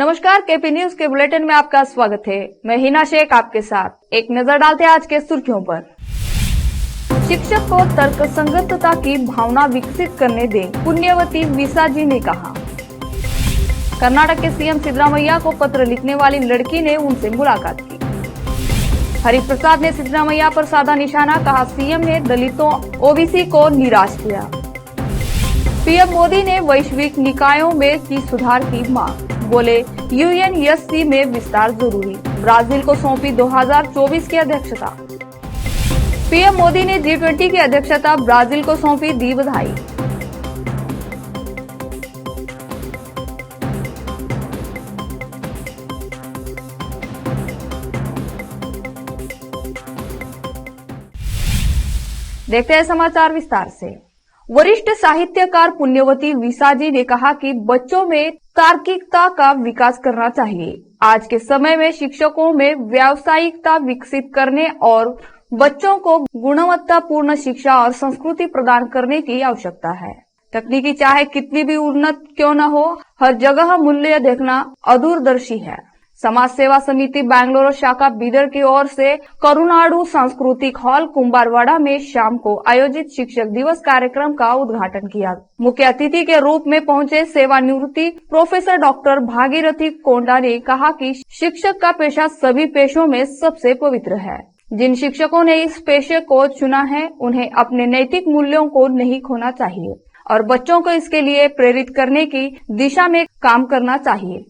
नमस्कार, KP news के bulletin में आपका स्वागत है। मैं हिना शेख आपके साथ। एक नजर डालते हैं आज के सुर्खियों पर। शिक्षक को तर्कसंगतता की भावना विकसित करने दें, पुण्यवती विसा जी ने कहा। कर्नाटक के सीएम सिद्धरामैया को पत्र लिखने वाली लड़की ने उनसे मुलाकात की। हरिप्रसाद ने सिद्धरामैया पर साधा निशाना, कहा सीएम ने दलितों ओबीसी को निराश किया। पीएम मोदी ने वैश्विक निकायों में की सुधार की मांग, बोले यूएनएससी में विस्तार जरूरी। ब्राजील को सौंपी 2024 की अध्यक्षता। पीएम मोदी ने G20 की अध्यक्षता ब्राजील को सौंपी, दी बधाई। देखते हैं समाचार विस्तार से। वरिष्ठ साहित्यकार पुण्यवती विसा जी ने कहा कि बच्चों में तार्किकता का विकास करना चाहिए। आज के समय में शिक्षकों में व्यावसायिकता विकसित करने और बच्चों को गुणवत्तापूर्ण शिक्षा और संस्कृति प्रदान करने की आवश्यकता है। तकनीकी चाहे कितनी भी उन्नत क्यों न हो, हर जगह मूल्य देखना अदूरदर्शी है। समाज सेवा समिति बैंगलोर शाखा बीदर की ओर से करुणाडु सांस्कृतिक हॉल कुंभारवाड़ा में शाम को आयोजित शिक्षक दिवस कार्यक्रम का उद्घाटन किया। मुख्य अतिथि के रूप में पहुंचे सेवानिवृत्ति प्रोफेसर डॉक्टर भागीरथी कोंडा ने कहा कि शिक्षक का पेशा सभी पेशों में सबसे पवित्र है। जिन शिक्षकों ने इस पेशे को चुना है, उन्हें अपने नैतिक मूल्यों को नहीं खोना चाहिए और बच्चों को इसके लिए प्रेरित करने की दिशा में काम करना चाहिए।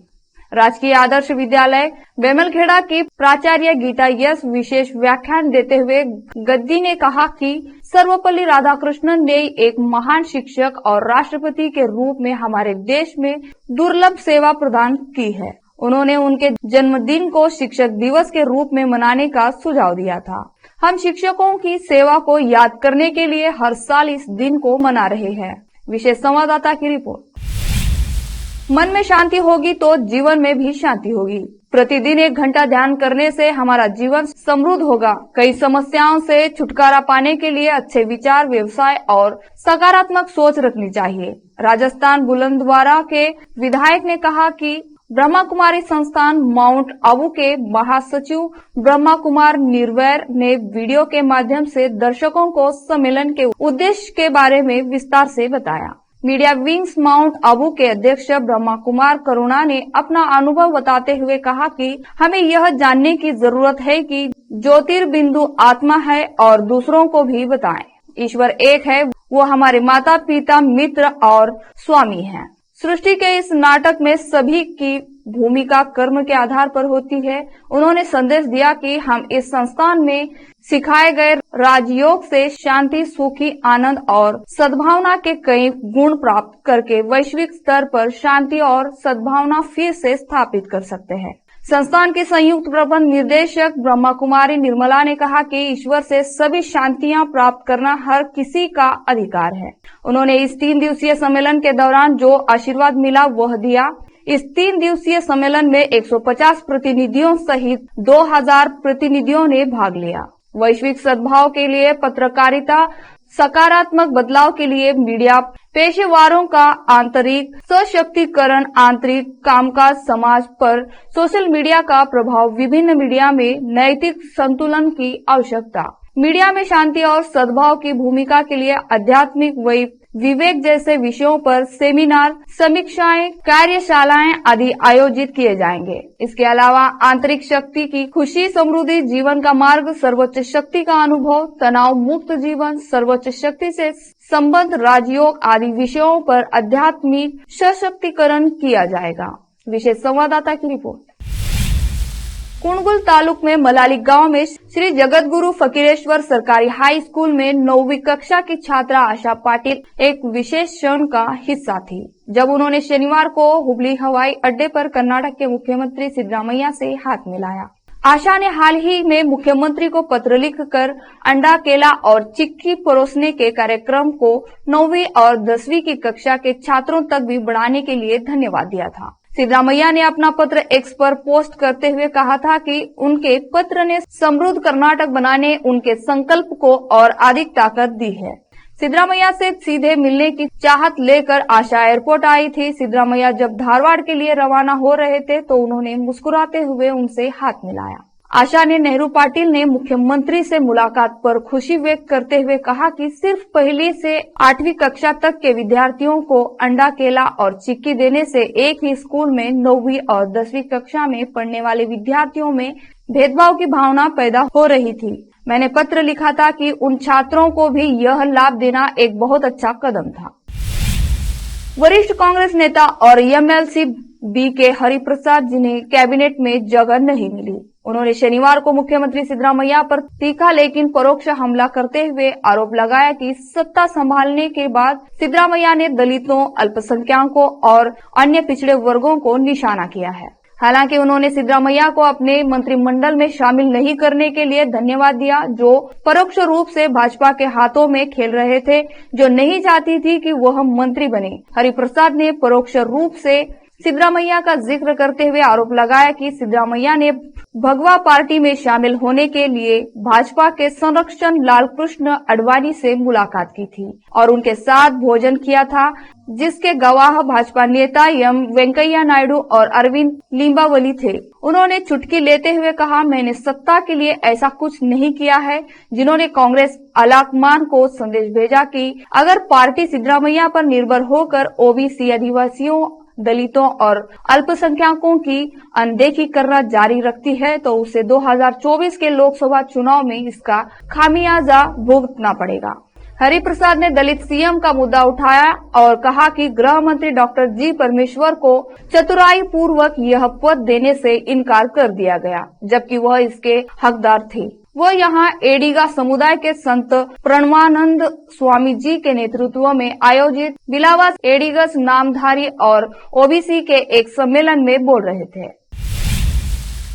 राजकीय आदर्श विद्यालय बेमलखेड़ा की प्राचार्य गीता यस विशेष व्याख्यान देते हुए गद्दी ने कहा कि सर्वपल्ली राधाकृष्णन ने एक महान शिक्षक और राष्ट्रपति के रूप में हमारे देश में दुर्लभ सेवा प्रदान की है। उन्होंने उनके जन्मदिन को शिक्षक दिवस के रूप में मनाने का सुझाव दिया था। हम शिक्षकों की सेवा को याद करने के लिए हर साल इस दिन को मना रहे हैं। विशेष संवाददाता की रिपोर्ट। मन में शांति होगी तो जीवन में भी शांति होगी। प्रतिदिन 1 घंटा ध्यान करने से हमारा जीवन समृद्ध होगा। कई समस्याओं से छुटकारा पाने के लिए अच्छे विचार, व्यवसाय और सकारात्मक सोच रखनी चाहिए। राजस्थान बुलंदवारा के विधायक ने कहा कि ब्रह्मा कुमारी संस्थान माउंट आबू के महासचिव ब्रह्मा कुमार निर्वैर ने वीडियो के माध्यम से दर्शकों को सम्मेलन के उद्देश्य के बारे में विस्तार से बताया। मीडिया विंग्स माउंट आबू के अध्यक्ष ब्रह्मा कुमार करुणा ने अपना अनुभव बताते हुए कहा कि हमें यह जानने की जरूरत है कि ज्योतिर्बिंदु आत्मा है और दूसरों को भी बताएं। ईश्वर एक है, वो हमारे माता पिता, मित्र और स्वामी हैं। सृष्टि के इस नाटक में सभी की भूमिका कर्म के आधार पर होती है। उन्होंने संदेश दिया कि हम इस संस्थान में सिखाए गए राजयोग से शांति, सुखी, आनंद और सद्भावना के कई गुण प्राप्त करके वैश्विक स्तर पर शांति और सद्भावना फिर से स्थापित कर सकते हैं। संस्थान के संयुक्त प्रबंध निर्देशक ब्रह्मा कुमारी निर्मला ने कहा कि ईश्वर से सभी शांतियां प्राप्त करना हर किसी का अधिकार है। उन्होंने इस 3 दिवसीय सम्मेलन के दौरान जो आशीर्वाद मिला वह दिया। इस 3 दिवसीय सम्मेलन में 150 प्रतिनिधियों सहित 2000 प्रतिनिधियों ने भाग लिया। वैश्विक सद्भाव के लिए पत्रकारिता, सकारात्मक बदलाव के लिए मीडिया, पेशेवरों का आंतरिक सशक्तिकरण, आंतरिक कामकाज, समाज पर सोशल मीडिया का प्रभाव, विभिन्न मीडिया में नैतिक संतुलन की आवश्यकता, मीडिया में शांति और सद्भाव की भूमिका के लिए आध्यात्मिक विवेक जैसे विषयों पर सेमिनार, समीक्षाएं, कार्यशालाएं आदि आयोजित किए जाएंगे। इसके अलावा आंतरिक शक्ति की खुशी, समृद्धि, जीवन का मार्ग, सर्वोच्च शक्ति का अनुभव, तनाव मुक्त जीवन, सर्वोच्च शक्ति से संबंध, राजयोग आदि विषयों पर आध्यात्मिक सशक्तिकरण किया जाएगा। विशेष संवाददाता की रिपोर्ट। कुंडगुल तालुक में मलाली गांव में श्री जगतगुरु फकीरेश्वर सरकारी हाई स्कूल में 9वीं कक्षा की छात्रा आशा पाटिल एक विशेष क्षण का हिस्सा थी, जब उन्होंने शनिवार को हुबली हवाई अड्डे पर कर्नाटक के मुख्यमंत्री सिद्धरामैया से हाथ मिलाया। आशा ने हाल ही में मुख्यमंत्री को पत्र लिखकर अंडा, केला और चिक्की परोसने के कार्यक्रम को 9वीं और 10वीं की कक्षा के छात्रों तक भी बढ़ाने के लिए धन्यवाद दिया था। सिद्धरामैया ने अपना पत्र एक्स पर पोस्ट करते हुए कहा था कि उनके पत्र ने समृद्ध कर्नाटक बनाने उनके संकल्प को और अधिक ताकत दी है। सिद्धरामैया से सीधे मिलने की चाहत लेकर आशा एयरपोर्ट आई थी। सिद्धरामैया जब धारवाड़ के लिए रवाना हो रहे थे तो उन्होंने मुस्कुराते हुए उनसे हाथ मिलाया। आशा ने नेहरू पाटिल ने मुख्यमंत्री से मुलाकात पर खुशी व्यक्त करते हुए कहा कि सिर्फ पहली से 8वीं कक्षा तक के विद्यार्थियों को अंडा, केला और चिक्की देने से एक ही स्कूल में 9वीं और 10वीं कक्षा में पढ़ने वाले विद्यार्थियों में भेदभाव की भावना पैदा हो रही थी। मैंने पत्र लिखा था कि उन छात्रों को भी यह लाभ देना एक बहुत अच्छा कदम था। वरिष्ठ कांग्रेस नेता और एमएलसी बीके हरिप्रसाद जिन्हें कैबिनेट में जगह नहीं मिली, उन्होंने शनिवार को मुख्यमंत्री सिद्धरामैया पर तीखा लेकिन परोक्ष हमला करते हुए आरोप लगाया कि सत्ता संभालने के बाद सिद्धरामैया ने दलितों, अल्पसंख्यकों और अन्य पिछड़े वर्गों को निशाना किया है। हालांकि उन्होंने सिद्धरामैया को अपने मंत्रिमंडल में शामिल नहीं करने के लिए धन्यवाद दिया, जो परोक्ष रूप से भाजपा के हाथों में खेल रहे थे, जो नहीं चाहती थी कि वह मंत्री बने। हरिप्रसाद ने परोक्ष रूप से सिद्धरामैया का जिक्र करते हुए आरोप लगाया कि सिद्धरामैया ने भगवा पार्टी में शामिल होने के लिए भाजपा के संरक्षण लालकृष्ण आडवाणी से मुलाकात की थी और उनके साथ भोजन किया था, जिसके गवाह भाजपा नेता एम वेंकैया नायडू और अरविंद लिम्बावली थे। उन्होंने चुटकी लेते हुए कहा, मैंने सत्ता के लिए ऐसा कुछ नहीं किया है। जिन्होंने कांग्रेस आलाकमान को संदेश भेजा कि अगर पार्टी सिद्धरामैया पर निर्भर होकर ओबीसी, आदिवासियों, दलितों और अल्पसंख्यकों की अनदेखी करना जारी रखती है तो उसे 2024 के लोकसभा चुनाव में इसका खामियाजा भुगतना पड़ेगा। हरिप्रसाद ने दलित सीएम का मुद्दा उठाया और कहा कि गृह मंत्री डॉक्टर जी परमेश्वर को चतुराई पूर्वक यह पद देने से इनकार कर दिया गया, जबकि वह इसके हकदार थे। वह यहाँ एडिगा समुदाय के संत प्रणवानंद स्वामी जी के नेतृत्व में आयोजित बिलावास एडिगस नामधारी और ओबीसी के एक सम्मेलन में बोल रहे थे।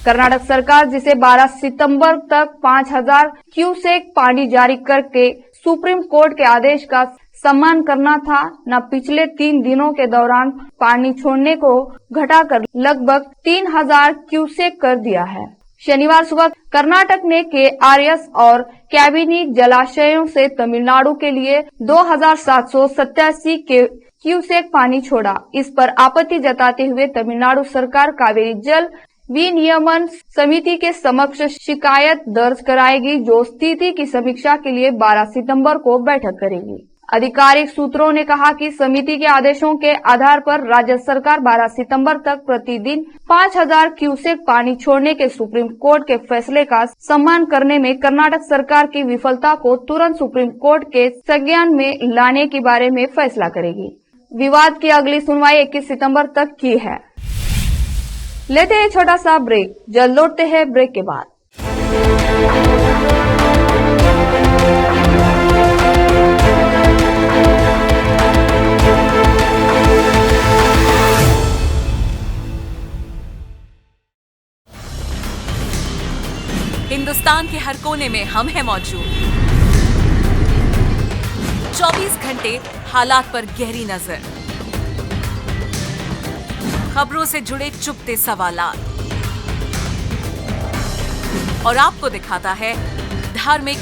कर्नाटक सरकार, जिसे 12 सितंबर तक 5000 क्यूसेक पानी जारी करके सुप्रीम कोर्ट के आदेश का सम्मान करना था, न पिछले 3 दिनों के दौरान पानी छोड़ने को घटाकर लगभग 3000 क्यूसेक कर दिया है। शनिवार सुबह कर्नाटक ने केआरएस और कैबिनी जलाशयों से तमिलनाडु के लिए 2787 क्यूसेक पानी छोड़ा। इस पर आपत्ति जताते हुए तमिलनाडु सरकार कावेरी जल विनियमन समिति के समक्ष शिकायत दर्ज कराएगी, जो स्थिति की समीक्षा के लिए 12 सितंबर को बैठक करेगी। आधिकारिक सूत्रों ने कहा कि समिति के आदेशों के आधार पर राज्य सरकार 12 सितंबर तक प्रतिदिन 5000 क्यूसेक पानी छोड़ने के सुप्रीम कोर्ट के फैसले का सम्मान करने में कर्नाटक सरकार की विफलता को तुरंत सुप्रीम कोर्ट के संज्ञान में लाने के बारे में फैसला करेगी। विवाद की अगली सुनवाई 21 सितंबर तक की है। लेते हैं छोटा सा ब्रेक, जल्द लौटते हैं ब्रेक के बाद। हिंदुस्तान के हर कोने में हम हैं मौजूद। 24 घंटे हालात पर गहरी नजर, खबरों से जुड़े चुपते सवालात और आपको दिखाता है धार्मिक,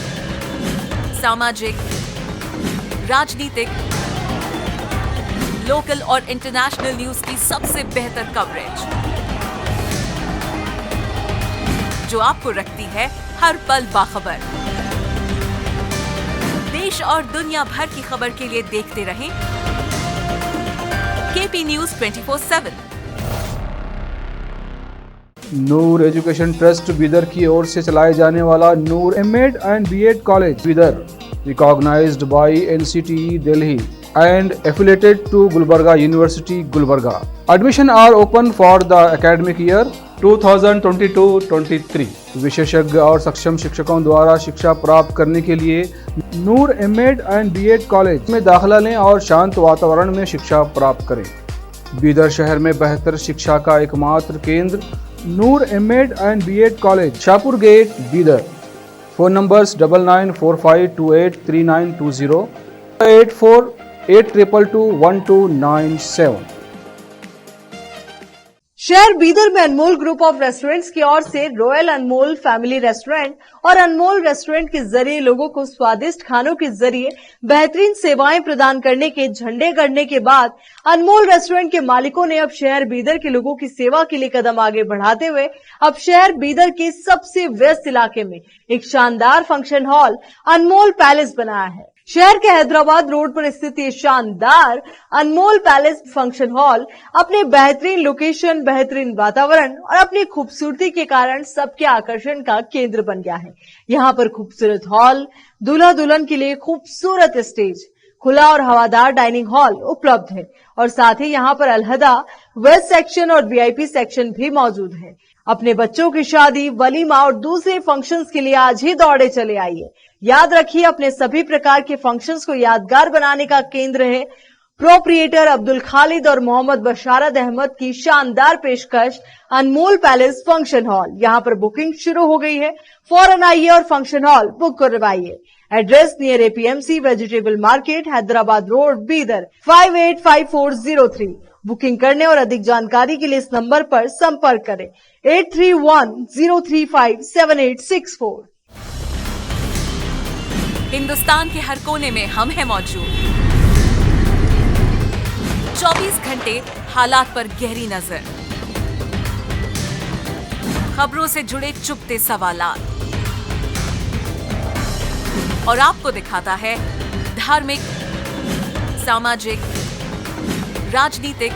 सामाजिक, राजनीतिक, लोकल और इंटरनेशनल न्यूज की सबसे बेहतर कवरेज, जो आपको रखती है हर पल बाखबर। देश और दुनिया भर की खबर के लिए देखते रहें KP News 24/7। Noor education trust Bidar की ओर से चलाए जाने वाला Noor MEd and BEd college Bidar, recognized by NCTE Delhi and affiliated to Gulbarga University, Gulbarga. Admission are open for the academic year 2022-23. विशेषज्ञ और सक्षम शिक्षकों द्वारा शिक्षा प्राप्त करने के लिए नूर एमएड एंड बीएड कॉलेज में दाखिला लें और शांत वातावरण में शिक्षा प्राप्त करें। बीदर शहर में बेहतर शिक्षा का एकमात्र केंद्र Noor MEd and BEd college, Shahpur gate, Bidar. Phone numbers 9945283920, 8482221297। शहर बीदर में अनमोल ग्रुप ऑफ रेस्टोरेंट्स की ओर से रॉयल अनमोल फैमिली रेस्टोरेंट और अनमोल रेस्टोरेंट के जरिए लोगों को स्वादिष्ट खानों के जरिए बेहतरीन सेवाएं प्रदान करने के झंडे गड़ने के बाद अनमोल रेस्टोरेंट के मालिकों ने अब शहर बीदर के लोगों की सेवा के लिए कदम आगे बढ़ाते हुए अब शहर बीदर के सबसे व्यस्त इलाके में एक शानदार फंक्शन हॉल अनमोल पैलेस बनाया है। शहर के हैदराबाद रोड पर स्थित ये शानदार अनमोल पैलेस फंक्शन हॉल अपने बेहतरीन लोकेशन, बेहतरीन वातावरण और अपनी खूबसूरती के कारण सबके आकर्षण का केंद्र बन गया है। यहाँ पर खूबसूरत हॉल, दूल्हा दुल्हन के लिए खूबसूरत स्टेज, खुला और हवादार डाइनिंग हॉल उपलब्ध है और साथ ही यहाँ पर अलहदा वेस्ट सेक्शन और वीआईपी सेक्शन भी मौजूद है। अपने बच्चों की शादी, वलीमा और दूसरे फंक्शंस के लिए आज ही दौड़े चले आइए। याद रखिए, अपने सभी प्रकार के फंक्शंस को यादगार बनाने का केंद्र है प्रोप्रिएटर अब्दुल खालिद और मोहम्मद बशारत अहमद की शानदार पेशकश अनमोल पैलेस फंक्शन हॉल। यहाँ पर बुकिंग शुरू हो गई है, फौरन आइए और फंक्शन हॉल बुक करवाइए। Address near APMC vegetable market, Hyderabad road, Bidar 585403। Booking करने और अधिक जानकारी के लिए इस नंबर पर संपर्क करें 8310357864। हिंदुस्तान के हर कोने में हम हैं मौजूद। 24 घंटे हालात पर गहरी नजर, खबरों से जुड़े चुपते सवालात और आपको दिखाता है धार्मिक, सामाजिक, राजनीतिक,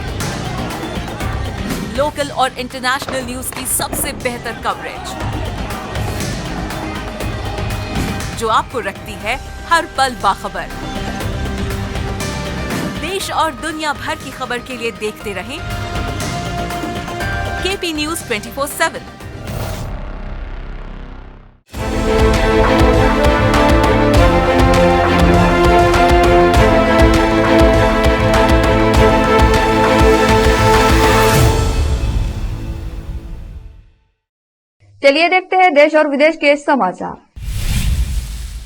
लोकल और इंटरनेशनल न्यूज की सबसे बेहतर कवरेज जो आपको रखती है हर पल बाखबर। देश और दुनिया भर की खबर के लिए देखते रहें केपी न्यूज 24/7। चलिए देखते हैं देश और विदेश के समाचार।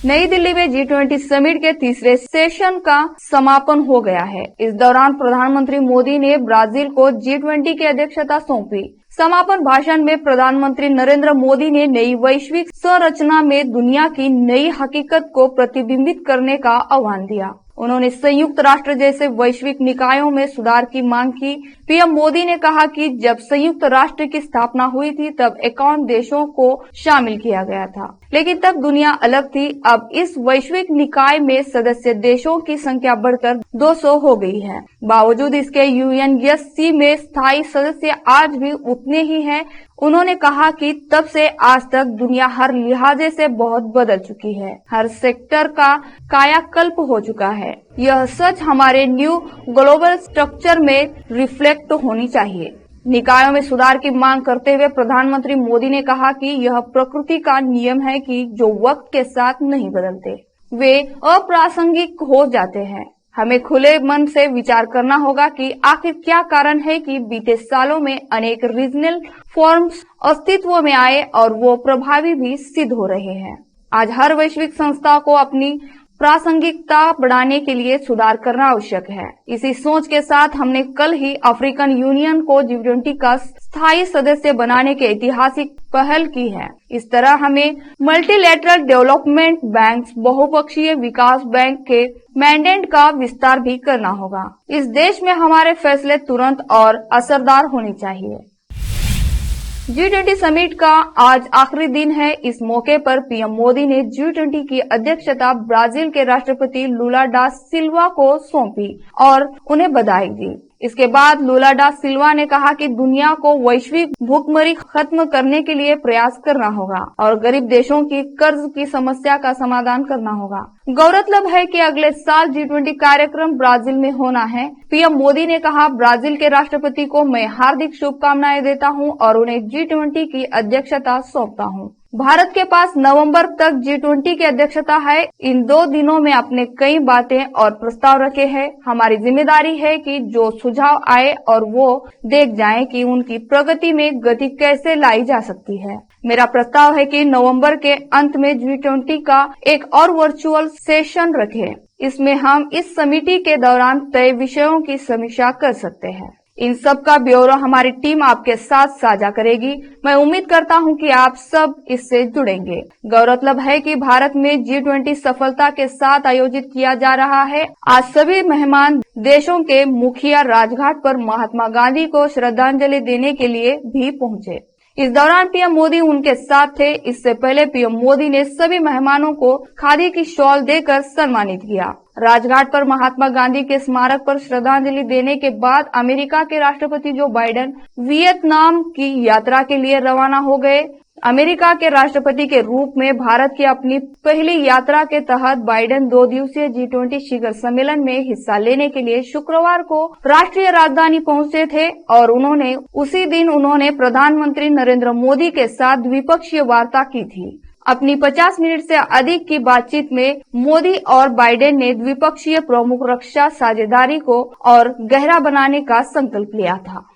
नई दिल्ली में G20 समिट के तीसरे सेशन का समापन हो गया है। इस दौरान प्रधानमंत्री मोदी ने ब्राजील को G20 की अध्यक्षता सौंपी। समापन भाषण में प्रधानमंत्री नरेंद्र मोदी ने नई वैश्विक संरचना में दुनिया की नई हकीकत को प्रतिबिंबित करने का आह्वान दिया। उन्होंने संयुक्त राष्ट्र जैसे वैश्विक निकायों में सुधार की मांग की। पीएम मोदी ने कहा कि जब संयुक्त राष्ट्र की स्थापना हुई थी तब 51 देशों को शामिल किया गया था, लेकिन तब दुनिया अलग थी। अब इस वैश्विक निकाय में सदस्य देशों की संख्या बढ़कर 200 हो गई है। बावजूद इसके यूएनएससी में स्थायी सदस्य आज भी उतने ही हैं। उन्होंने कहा कि तब से आज तक दुनिया हर लिहाजे से बहुत बदल चुकी है, हर सेक्टर का कायाकल्प हो चुका है। यह सच हमारे न्यू ग्लोबल स्ट्रक्चर में रिफ्लेक्ट होनी चाहिए। निकायों में सुधार की मांग करते हुए प्रधानमंत्री मोदी ने कहा कि यह प्रकृति का नियम है कि जो वक्त के साथ नहीं बदलते वे अप्रासंगिक हो जाते हैं। हमें खुले मन से विचार करना होगा कि आखिर क्या कारण है कि बीते सालों में अनेक रीजनल फॉर्म्स अस्तित्व में आए और वो प्रभावी भी सिद्ध हो रहे हैं। आज हर वैश्विक संस्था को अपनी प्रासंगिकता बढ़ाने के लिए सुधार करना आवश्यक है। इसी सोच के साथ हमने कल ही अफ्रीकन यूनियन को G20 का स्थायी सदस्य बनाने के ऐतिहासिक पहल की है। इस तरह हमें मल्टीलैटरल डेवलपमेंट बैंक, बहुपक्षीय विकास बैंक के मैंडेट का विस्तार भी करना होगा। इस देश में हमारे फैसले तुरंत और असरदार होने चाहिए। G20 समिट का आज आखिरी दिन है। इस मौके पर पीएम मोदी ने G20 की अध्यक्षता ब्राजील के राष्ट्रपति लुला डा सिल्वा को सौंपी और उन्हें बधाई दी। इसके बाद लुला डा सिल्वा ने कहा कि दुनिया को वैश्विक भूखमरी खत्म करने के लिए प्रयास करना होगा और गरीब देशों की कर्ज की समस्या का समाधान करना होगा। गौरतलब है कि अगले साल G20 कार्यक्रम ब्राजील में होना है। पीएम मोदी ने कहा, ब्राजील के राष्ट्रपति को मैं हार्दिक शुभकामनाएं देता हूं और उन्हें G20 की अध्यक्षता सौंपता हूं। भारत के पास नवंबर तक G20 की अध्यक्षता है। इन 2 दिनों में अपने कई बातें और प्रस्ताव रखे हैं। हमारी जिम्मेदारी है कि जो सुझाव आए और वो देख जाएं कि उनकी प्रगति में गति कैसे लाई जा सकती है। मेरा प्रस्ताव है कि नवंबर के अंत में G20 का एक और वर्चुअल सेशन रखें। इसमें हम इस समिति के दौरान तय विषयों की समीक्षा कर सकते हैं। इन सब का ब्यौरा हमारी टीम आपके साथ साझा करेगी। मैं उम्मीद करता हूं कि आप सब इससे जुड़ेंगे। गौरतलब है कि भारत में G20 सफलता के साथ आयोजित किया जा रहा है। आज सभी मेहमान देशों के मुखिया राजघाट पर महात्मा गांधी को श्रद्धांजलि देने के लिए भी पहुंचे। इस दौरान पीएम मोदी उनके साथ थे। इससे पहले पीएम मोदी ने सभी मेहमानों को खादी की शॉल देकर सम्मानित किया। राजघाट पर महात्मा गांधी के स्मारक पर श्रद्धांजलि देने के बाद अमेरिका के राष्ट्रपति जो बाइडेन वियतनाम की यात्रा के लिए रवाना हो गए। अमेरिका के राष्ट्रपति के रूप में भारत की अपनी पहली यात्रा के तहत बाइडेन 2 दिवसीय G20 शिखर सम्मेलन में हिस्सा लेने के लिए शुक्रवार को राष्ट्रीय राजधानी पहुंचे थे और उसी दिन उन्होंने प्रधानमंत्री नरेंद्र मोदी के साथ द्विपक्षीय वार्ता की थी। अपनी 50 मिनट से अधिक की बातचीत में मोदी और बाइडेन ने द्विपक्षीय प्रमुख रक्षा साझेदारी को और गहरा बनाने का संकल्प लिया था।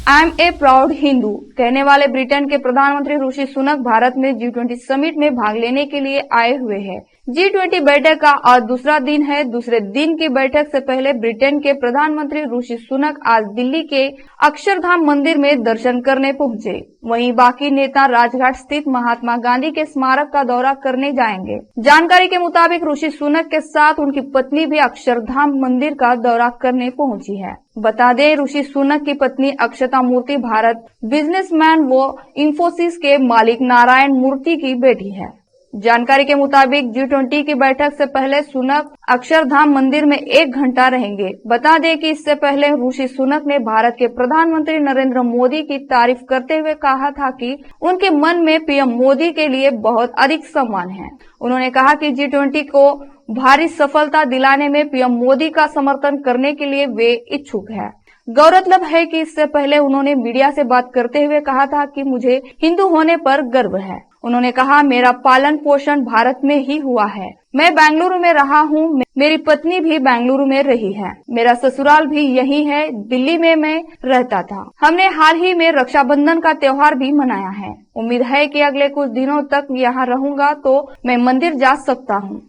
I am a proud Hindu कहने वाले ब्रिटेन के प्रधानमंत्री ऋषि सुनक भारत में G20 समिट में भाग लेने के लिए आए हुए हैं। G20 बैठक का आज दूसरा दिन है। दूसरे दिन की बैठक से पहले ब्रिटेन के प्रधानमंत्री ऋषि सुनक आज दिल्ली के अक्षरधाम मंदिर में दर्शन करने पहुंचे। वहीं बाकी नेता राजघाट स्थित महात्मा गांधी के स्मारक का दौरा करने जाएंगे। जानकारी के मुताबिक ऋषि सुनक के साथ उनकी पत्नी भी अक्षरधाम मंदिर का दौरा करने पहुंची है। बता दें, ऋषि सुनक की पत्नी अक्षता मूर्ति भारत बिजनेसमैन व इंफोसिस के मालिक नारायण मूर्ति की बेटी है। जानकारी के मुताबिक G20 की बैठक से पहले सुनक अक्षरधाम मंदिर में 1 घंटा रहेंगे। बता दें कि इससे पहले ऋषि सुनक ने भारत के प्रधानमंत्री नरेंद्र मोदी की तारीफ करते हुए कहा था कि उनके मन में पीएम मोदी के लिए बहुत अधिक सम्मान है। उन्होंने कहा कि G20 को भारी सफलता दिलाने में पीएम मोदी का समर्थन करने के लिए वे इच्छुक है। गौरतलब है कि इससे पहले उन्होंने मीडिया से बात करते हुए कहा था कि मुझे हिंदू होने पर गर्व है। उन्होंने कहा, मेरा पालन पोषण भारत में ही हुआ है। मैं बेंगलुरु में रहा हूँ। मेरी पत्नी भी बेंगलुरु में रही है। मेरा ससुराल भी यही है। दिल्ली में मैं रहता था। हमने हाल ही में रक्षाबंधन का त्योहार भी मनाया है। उम्मीद है कि अगले कुछ दिनों तक यहाँ रहूंगा तो मैं मंदिर जा सकता हूँ।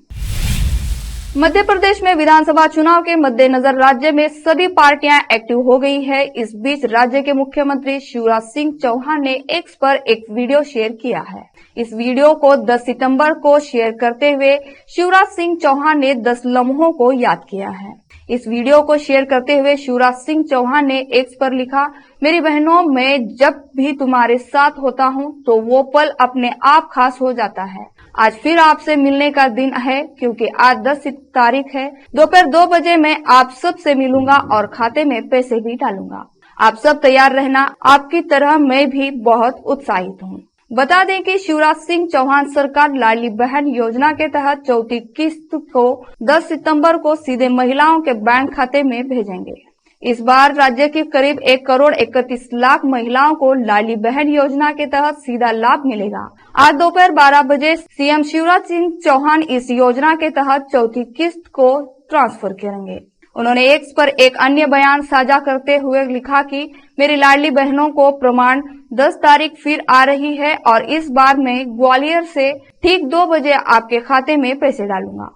मध्य प्रदेश में विधानसभा चुनाव के मद्देनजर राज्य में सभी पार्टियां एक्टिव हो गई है। इस बीच राज्य के मुख्यमंत्री शिवराज सिंह चौहान ने एक्स पर एक वीडियो शेयर किया है। इस वीडियो को 10 सितंबर को शेयर करते हुए शिवराज सिंह चौहान ने 10 लम्हों को याद किया है। इस वीडियो को शेयर करते हुए शिवराज सिंह चौहान ने एक्स पर लिखा, मेरी बहनों, मैं जब भी तुम्हारे साथ होता हूँ तो वो पल अपने आप खास हो जाता है। आज फिर आपसे मिलने का दिन है क्योंकि आज 10 तारीख है। दोपहर 2 बजे मैं आप सब से मिलूंगा और खाते में पैसे भी डालूंगा। आप सब तैयार रहना। आपकी तरह मैं भी बहुत उत्साहित हूँ। बता दें कि शिवराज सिंह चौहान सरकार लाडली बहन योजना के तहत चौथी किस्त को 10 सितंबर को सीधे महिलाओं के बैंक खाते में भेजेंगे। इस बार राज्य की करीब 1 करोड़ 31 लाख महिलाओं को लाडली बहन योजना के तहत सीधा लाभ मिलेगा। आज दोपहर 12 बजे सीएम शिवराज सिंह चौहान इस योजना के तहत चौथी किस्त को ट्रांसफर करेंगे। उन्होंने एक्स पर एक अन्य बयान साझा करते हुए लिखा कि मेरी लाडली बहनों को प्रमाण 10 तारीख फिर आ रही है और इस बार मैं ग्वालियर से ठीक 2 बजे आपके खाते में पैसे डालूंगा।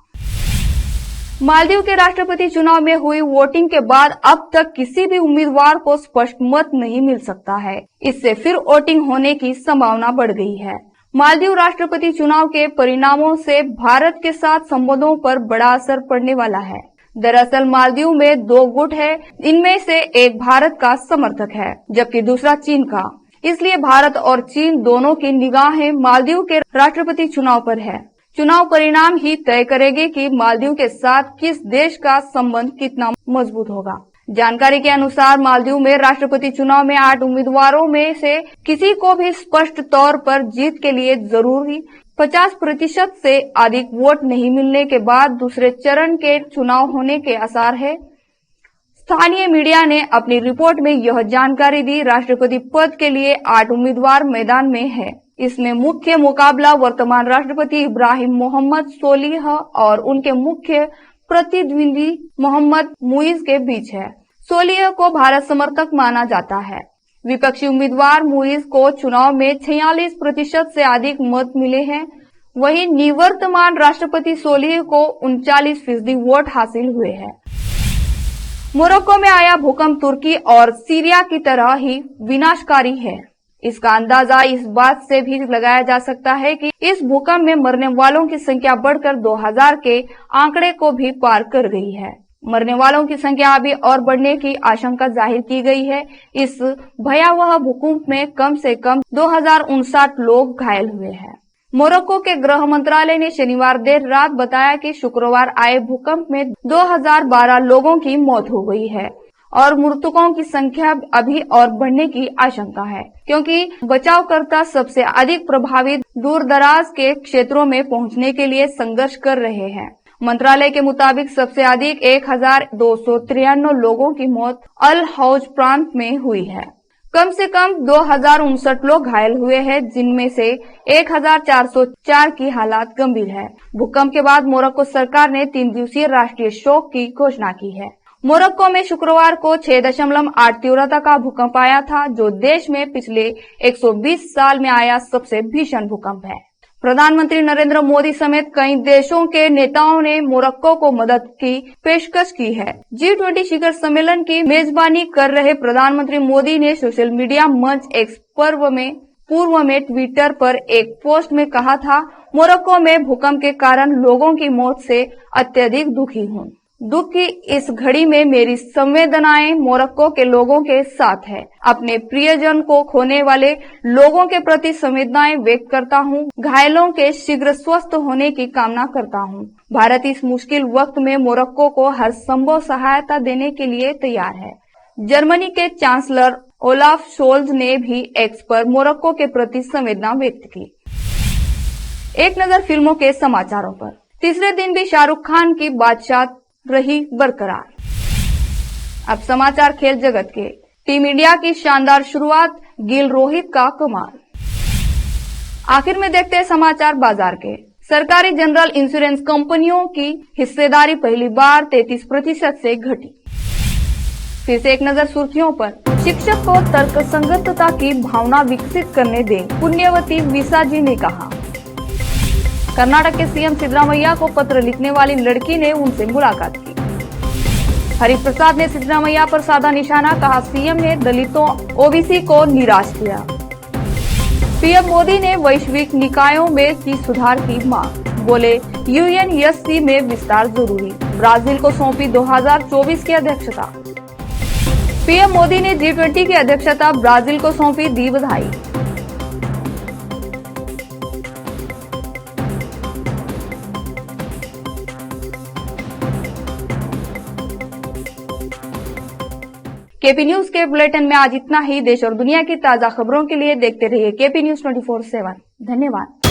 मालदीव के राष्ट्रपति चुनाव में हुई वोटिंग के बाद अब तक किसी भी उम्मीदवार को स्पष्ट मत नहीं मिल सकता है। इससे फिर वोटिंग होने की संभावना बढ़ गई है। मालदीव राष्ट्रपति चुनाव के परिणामों से भारत के साथ संबंधों पर बड़ा असर पड़ने वाला है। दरअसल मालदीव में 2 गुट है। इनमें से एक भारत का समर्थक है जबकि दूसरा चीन का। इसलिए भारत और चीन दोनों की निगाहें मालदीव के राष्ट्रपति चुनाव पर है। चुनाव परिणाम ही तय करेंगे कि मालदीव के साथ किस देश का संबंध कितना मजबूत होगा। जानकारी के अनुसार मालदीव में राष्ट्रपति चुनाव में 8 उम्मीदवारों में से किसी को भी स्पष्ट तौर पर जीत के लिए जरूरी 50% से अधिक वोट नहीं मिलने के बाद दूसरे चरण के चुनाव होने के आसार है। स्थानीय मीडिया ने अपनी रिपोर्ट में यह जानकारी दी। राष्ट्रपति पद के लिए 8 उम्मीदवार मैदान में है। इसमें मुख्य मुकाबला वर्तमान राष्ट्रपति इब्राहिम मोहम्मद सोलिह और उनके मुख्य प्रतिद्वंदी मोहम्मद मुइज के बीच है। सोलिह को भारत समर्थक माना जाता है। विपक्षी उम्मीदवार मुइज को चुनाव में 46% से अधिक मत मिले हैं। वहीं निवर्तमान राष्ट्रपति सोलिह को 39% वोट हासिल हुए हैं। मोरक्को में आया भूकंप तुर्की और सीरिया की तरह ही विनाशकारी है। इसका अंदाजा इस बात से भी लगाया जा सकता है कि इस भूकंप में मरने वालों की संख्या बढ़कर 2000 के आंकड़े को भी पार कर गई है। मरने वालों की संख्या अभी और बढ़ने की आशंका जाहिर की गई है। इस भयावह भूकंप में कम से कम 2059 लोग घायल हुए हैं। मोरक्को के गृह मंत्रालय ने शनिवार देर रात बताया कि शुक्रवार आए भूकंप में 2012 लोगों की मौत हो गई है और मृतकों की संख्या अभी और बढ़ने की आशंका है, क्योंकि बचावकर्ता सबसे अधिक प्रभावित दूरदराज के क्षेत्रों में पहुंचने के लिए संघर्ष कर रहे हैं। मंत्रालय के मुताबिक सबसे अधिक 1293 लोगों की मौत अल हौज प्रांत में हुई है। कम से कम 2059 लोग घायल हुए हैं, जिनमें से 1404 की हालत गंभीर है। भूकंप के बाद मोरक्को सरकार ने 3 दिवसीय राष्ट्रीय शोक की घोषणा की है। मोरक्को में शुक्रवार को 6.8 तीव्रता का भूकंप आया था, जो देश में पिछले 120 साल में आया सबसे भीषण भूकंप है। प्रधानमंत्री नरेंद्र मोदी समेत कई देशों के नेताओं ने मोरक्को को मदद की पेशकश की है। G20 शिखर सम्मेलन की मेजबानी कर रहे प्रधानमंत्री मोदी ने सोशल मीडिया मंच एक्स पूर्व में ट्विटर पर एक पोस्ट में कहा था, मोरक्को में भूकंप के कारण लोगों की मौत से अत्यधिक दुखी हूँ। दुख की इस घड़ी में मेरी संवेदनाएं मोरक्को के लोगों के साथ है। अपने प्रियजन को खोने वाले लोगों के प्रति संवेदनाएं व्यक्त करता हूं। घायलों के शीघ्र स्वस्थ होने की कामना करता हूं। भारत इस मुश्किल वक्त में मोरक्को को हर संभव सहायता देने के लिए तैयार है। जर्मनी के चांसलर ओलाफ शोल्ज ने भी एक्स पर मोरक्को के प्रति संवेदना व्यक्त की। एक नजर फिल्मों के समाचारों पर। तीसरे दिन भी शाहरुख खान की बादशाह रही बरकरार। अब समाचार खेल जगत के। टीम इंडिया की शानदार शुरुआत, गिल रोहित का कमाल। आखिर में देखते हैं समाचार बाजार के। सरकारी जनरल इंश्योरेंस कंपनियों की हिस्सेदारी पहली बार 33% से घटी। फिर से एक नजर सुर्खियों पर। शिक्षक को तर्कसंगतता की भावना विकसित करने दें, पुण्यवती विसा जी ने कहा। कर्नाटक के सीएम सिद्धरामैया को पत्र लिखने वाली लड़की ने उनसे मुलाकात की। हरिप्रसाद ने सिद्धरामैया पर साधा निशाना, कहा सीएम ने दलितों ओबीसी को निराश किया। पीएम मोदी ने वैश्विक निकायों में की सुधार की मांग, बोले यूएनएससी में विस्तार जरूरी। ब्राजील को सौंपी 2024 की अध्यक्षता। पीएम मोदी ने G20 की अध्यक्षता ब्राजील को सौंपी, दी बधाई। केपी न्यूज के बुलेटिन में आज इतना ही। देश और दुनिया की ताजा खबरों के लिए देखते रहिए केपी न्यूज 24/7। धन्यवाद।